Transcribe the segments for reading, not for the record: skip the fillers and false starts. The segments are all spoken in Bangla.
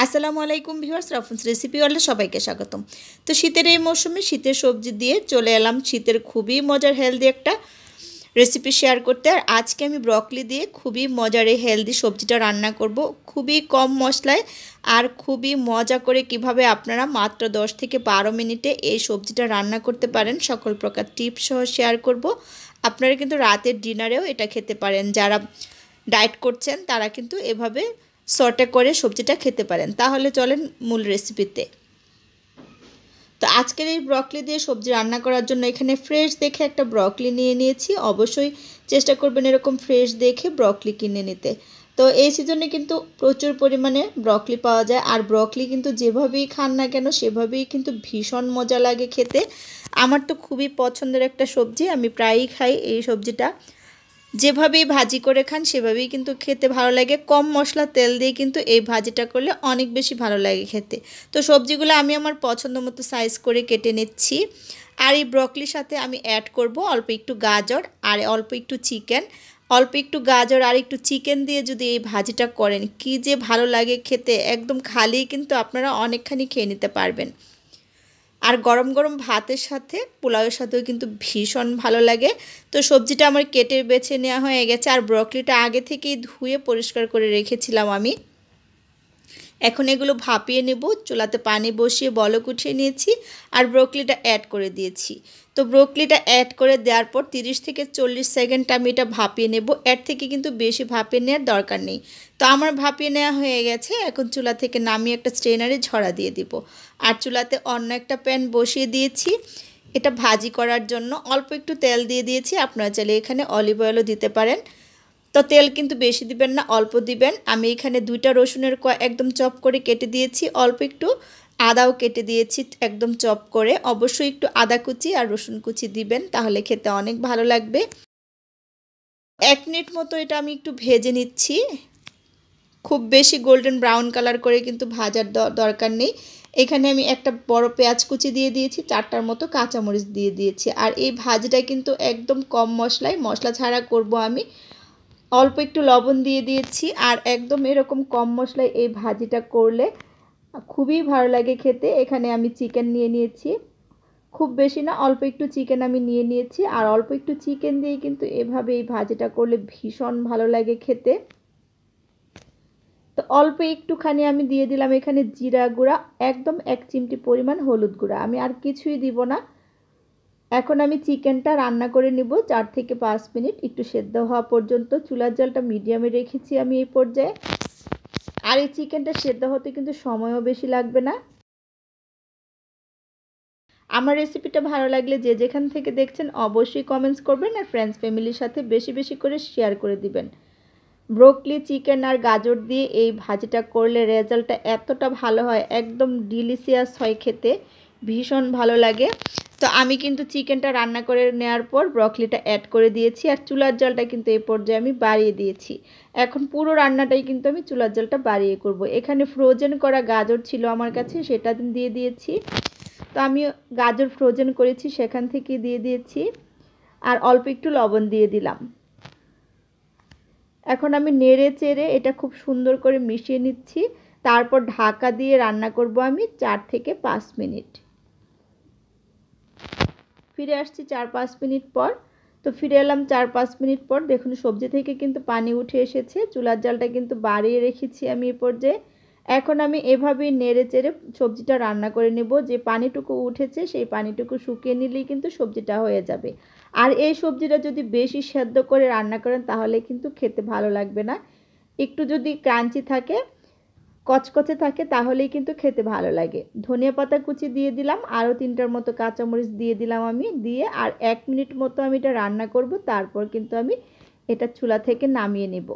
আসসালামু আলাইকুম ভিউয়ার্স, রাফুন্স রেসিপি ওয়ার্ল্ডে সবাইকে স্বাগতম। তো শীতের এই মৌসুমে শীতের সবজি দিয়ে চলে এলাম শীতের খুবই মজার হেলদি একটা রেসিপি শেয়ার করতে। আর আজকে আমি ব্রকলি দিয়ে খুবই মজার এই হেলদি সবজিটা রান্না করব, খুবই কম মশলায় আর খুবই মজা করে। কিভাবে আপনারা মাত্র 10 থেকে 12 মিনিটে এই সবজিটা রান্না করতে পারেন সকল প্রকার টিপস সহ শেয়ার করব। আপনারা কিন্তু রাতের ডিনারেও এটা খেতে পারেন। যারা ডায়েট করছেন তারা কিন্তু এভাবে সর্টে করে সবজিটা খেতে পারেন। তাহলে চলেন মূল রেসিপিতে। তো আজকের এই ব্রকলি দিয়ে সবজি রান্না করার জন্য এখানে ফ্রেশ দেখে একটা ব্রকলি নিয়ে নিয়েছি। অবশ্যই চেষ্টা করবেন এরকম ফ্রেশ দেখে ব্রকলি কিনে নিতে। তো এই সিজনে কিন্তু প্রচুর পরিমাণে ব্রকলি পাওয়া যায়, আর ব্রকলি কিন্তু যেভাবেই খান না কেন সেভাবেই কিন্তু ভীষণ মজা লাগে খেতে। আমার তো খুবই পছন্দের একটা সবজি, আমি প্রায়ই খাই এই সবজিটা। যেভাবেই ভাজি করে খান সেভাবেই কিন্তু খেতে ভালো লাগে। কম মশলা তেল দিয়ে কিন্তু এই ভাজিটা করলে অনেক বেশি ভালো লাগে খেতে। তো সবজিগুলো আমি আমার পছন্দ মতো সাইজ করে কেটে নিচ্ছি। আর এই ব্রকলির সাথে আমি অ্যাড করব অল্প একটু গাজর আর অল্প একটু চিকেন। অল্প একটু গাজর আর একটু চিকেন দিয়ে যদি এই ভাজিটা করেন কি যে ভালো লাগে খেতে, একদম খালি কিন্তু আপনারা অনেকখানি খেয়ে নিতে পারবেন। আর গরম গরম ভাতের সাথে পোলাওয়ের সাথেও কিন্তু ভীষণ ভালো লাগে। তো সবজিটা আমার কেটে বেছে নেওয়া হয়ে গেছে, আর ব্রকলিটা আগে থেকেই ধুয়ে পরিষ্কার করে রেখেছিলাম আমি। এখন এগুলো ভাপিয়ে নেব। চুলাতে পানি বসিয়ে বলক উঠিয়ে নিয়েছি আর ব্রকলিটা অ্যাড করে দিয়েছি। তো ব্রকলিটা অ্যাড করে দেওয়ার পর 30 থেকে 40 সেকেন্ড আমি এটা ভাপিয়ে নেব। এর থেকে কিন্তু বেশি ভাপিয়ে নেওয়ার দরকার নেই। তো আমার ভাপিয়ে নেওয়া হয়ে গেছে। এখন চুলা থেকে নামিয়ে একটা স্ট্রেনারে ঝরা দিয়ে দিব। আর চুলাতে অন্য একটা প্যান বসিয়ে দিয়েছি এটা ভাজি করার জন্য। অল্প একটু তেল দিয়ে দিয়েছি, আপনারা চাইলে এখানে অলিভ অয়েলও দিতে পারেন। তো তেল কিন্তু বেশি দিবেন না, অল্প দিবেন। আমি এখানে 2টা রসুনের কোয়া একদম চপ করে কেটে দিয়েছি, অল্প একটু আদাও কেটে দিয়েছি একদম চপ করে। অবশ্যই একটু আদা কুচি আর রসুন কুচি দিবেন, তাহলে খেতে অনেক ভালো লাগবে। 1 মিনিট মতো এটা আমি একটু ভেজে নিচ্ছি। খুব বেশি গোল্ডেন ব্রাউন কালার করে কিন্তু ভাজার দরকার নেই। এখানে আমি একটা বড় পেঁয়াজ কুচি দিয়ে দিয়েছি, 4টার মতো কাঁচামরিচ দিয়ে দিয়েছি। আর এই ভাজিটা কিন্তু একদম কম মশলায়, মশলা ছাড়া করব আমি। অল্প একটু লবণ দিয়ে দিয়েছি, আর একদম এরকম কম মশলায় এই ভাজিটা করলে খুবই ভালো লাগে খেতে। এখানে আমি চিকেন নিয়ে নিয়েছি, খুব বেশি না, অল্প একটু চিকেন আমি নিয়ে নিয়েছি। আর অল্প একটু চিকেন দিয়ে কিন্তু এভাবে এই ভাজিটা করলে ভীষণ ভালো লাগে খেতে। তো অল্প একটুখানি আমি দিয়ে দিলাম এখানে জিরা গুঁড়া, একদম 1 চিমটি পরিমাণ হলুদ গুঁড়া, আমি আর কিছুই দিব না। এখন আমি চিকেনটা রান্না করে নিব 4 থেকে 5 মিনিট, একটু সেদ্ধ হওয়া পর্যন্ত। চুলার জালটা মিডিয়ামে রেখেছি আমি এই পর্যায়ে। আর এই চিকেনটা সেদ্ধ হতে কিন্তু সময়ও বেশি লাগবে না। আমার রেসিপিটা ভালো লাগলে যে যেখান থেকে দেখছেন অবশ্যই কমেন্টস করবেন, আর ফ্রেন্ডস ফ্যামিলির সাথে বেশি বেশি করে শেয়ার করে দিবেন। ব্রোকলি, চিকেন আর গাজর দিয়ে এই ভাজিটা করলে রেজাল্টটা এতটা ভালো হয়, একদম ডিলিশিয়াস হয় খেতে, ভীষণ ভালো লাগে। তো আমি কিন্তু চিকেনটা রান্না করে নেওয়ার পর ব্রকলিটা অ্যাড করে দিয়েছি, আর চুলার জলটা কিন্তু এই পর্যায়ে আমি বাড়িয়ে দিয়েছি। এখন পুরো রান্নাটাই কিন্তু আমি চুলার জলটা বাড়িয়ে করব। এখানে ফ্রোজেন করা গাজর ছিল আমার কাছে, সেটা দিয়ে দিয়েছি। তো আমি গাজর ফ্রোজেন করেছি সেখান থেকে দিয়ে দিয়েছি, আর অল্প একটু লবণ দিয়ে দিলাম। এখন আমি নেড়ে চেড়ে এটা খুব সুন্দর করে মিশিয়ে নিচ্ছি। তারপর ঢাকা দিয়ে রান্না করব আমি 4 থেকে 5 মিনিট। ফিরে আসছি 4-5 মিনিট পর। তো ফিরে এলাম 4-5 মিনিট পর। দেখুন সবজি থেকে কিন্তু পানি উঠে এসেছে। চুলার জালটা কিন্তু বাড়িয়ে রেখেছি আমি এই পর্যায়ে। এখন আমি এভাবেই নেড়ে চেড়ে সবজিটা রান্না করে নেব। যে পানিটুকু উঠেছে সেই পানিটুকু শুকিয়ে নিলেই কিন্তু সবজিটা হয়ে যাবে। আর এই সবজিটা যদি বেশি সেদ্ধ করে রান্না করেন তাহলে কিন্তু খেতে ভালো লাগবে না। একটু যদি ক্রাঞ্চি থাকে, কচকচে থাকে, তাহলেই কিন্তু খেতে ভালো লাগে। ধনিয়া পাতা কুচি দিয়ে দিলাম, আরও 3টার মতো কাঁচামরিচ দিয়ে দিলাম আমি, দিয়ে আর 1 মিনিট মতো আমি এটা রান্না করব। তারপর কিন্তু আমি এটা চুলা থেকে নামিয়ে নেব।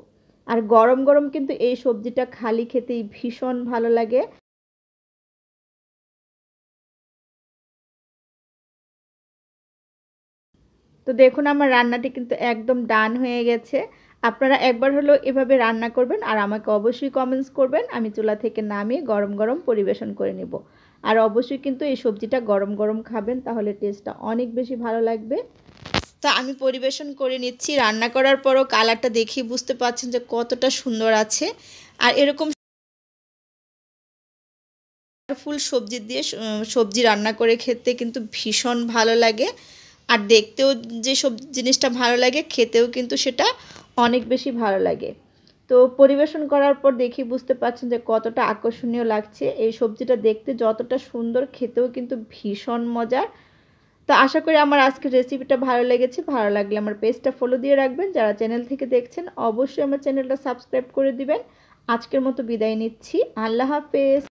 আর গরম গরম কিন্তু এই সবজিটা খালি খেতেই ভীষণ ভালো লাগে। তো দেখুন আমার রান্নাটি কিন্তু একদম ডান হয়ে গেছে। আপনারা একবার হলেও এভাবে রান্না করবেন, আর আমাকে অবশ্যই কমেন্টস করবেন। আমি চুলা থেকে নামিয়ে গরম গরম পরিবেশন করে নেব। আর অবশ্যই কিন্তু এই সবজিটা গরম গরম খাবেন, তাহলে টেস্টটা অনেক বেশি ভালো লাগবে। তো আমি পরিবেশন করে নিচ্ছি। রান্না করার পরও কালারটা দেখেই বুঝতে পারছেন যে কতটা সুন্দর আছে। আর এরকম ফুল সবজি দিয়ে সবজি রান্না করে খেতে কিন্তু ভীষণ ভালো লাগে। আর দেখতেও যে সব জিনিসটা ভালো লাগে, খেতেও কিন্তু সেটা অনেক বেশি ভালো লাগে। তো পরিবেশন করার পর দেখি বুঝতে পারছেন যে কতটা আকর্ষণীয় লাগছে। এই সবজিটা দেখতে যতটা সুন্দর, খেতেও কিন্তু ভীষণ মজার। তো আশা করি আমার আজকের রেসিপিটা ভালো লেগেছে। ভালো লাগলে আমার পেজটা ফলো দিয়ে রাখবেন। যারা চ্যানেল থেকে দেখছেন অবশ্যই আমার চ্যানেলটা সাবস্ক্রাইব করে দিবেন। আজকের মতো বিদায় নিচ্ছি। আল্লাহ হাফেজ।